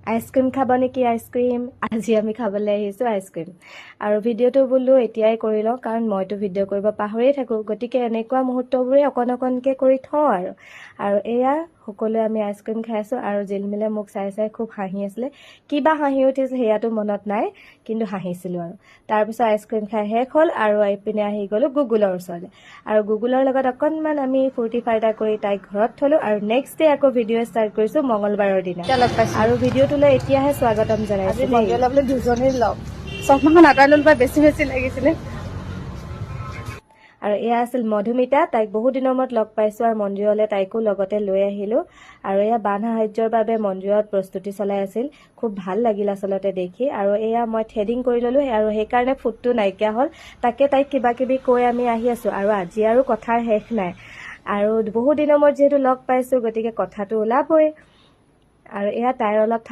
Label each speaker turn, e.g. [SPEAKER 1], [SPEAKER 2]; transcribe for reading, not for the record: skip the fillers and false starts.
[SPEAKER 1] ice cream খাব নেকি ice cream আজি আমি খাবলৈ আহিছোঁ আইচক্ৰীম আৰু ভিডিঅ'টো বোলো এতিয়াই কৰি লওঁ কাৰণ মইতো ভিডিঅ' কৰিব পাহৰিয়ে থাকোঁ গতিকে এনেকুৱা মুহূৰ্তবোৰে অকণকৈ কৰি থওঁ আৰু এয়া সকলোৱে আমি আইচক্ৰীম খাই আছোঁ আৰু জিলমিলে মোক চাই চাই খুব হাঁহি আছিলে কিবা হাঁহি উঠিছিল সেয়াটো মনত নাই কিন্তু হাঁহিছিলোঁ আৰু তাৰপিছত আইচক্ৰীম খাই শেষ হ'ল আৰু এইপিনে আহি গ'লোঁ গুগুলৰ ওচৰলৈ আৰু গুগুলৰ লগত অকণমান আমি ফূৰ্তি ফাৰ্তা কৰি তাইক ঘৰত থলোঁ আৰু নেক্সট ডে আকৌ ভিডিঅ' ষ্টাৰ্ট কৰিছোঁ মঙলবাৰৰ দিনা আৰু ভিডিঅ'টোলৈ এতিয়াহে স্বাগতম জনাইছোঁ
[SPEAKER 2] দুজনী লগ চশমাখন আঁতৰাই ল'লে বেছি লাগিছিলে
[SPEAKER 1] আৰু এয়া আছিল মধুমিতা তাইক বহুত দিনৰ মূৰত লগ পাইছোঁ আৰু মন্দিৰলৈ তাইকো লগতে লৈ আহিলোঁ আৰু এয়া বান সাহায্যৰ বাবে মন্দিৰত প্ৰস্তুতি চলাই আছিল খুব ভাল লাগিল আচলতে দেখি আৰু এয়া মই থ্ৰেডিং কৰি ল'লোঁ আৰু সেইকাৰণে ফুটটো নাইকিয়া হ'ল তাকে তাইক কিবা কিবি কৈ আমি আহি আছোঁ আৰু আজি আৰু কথাৰ শেষ নাই আৰু বহুত দিনৰ মূৰত যিহেতু লগ পাইছোঁ গতিকে কথাটো ওলাবই আৰু এয়া তাইৰ অলপ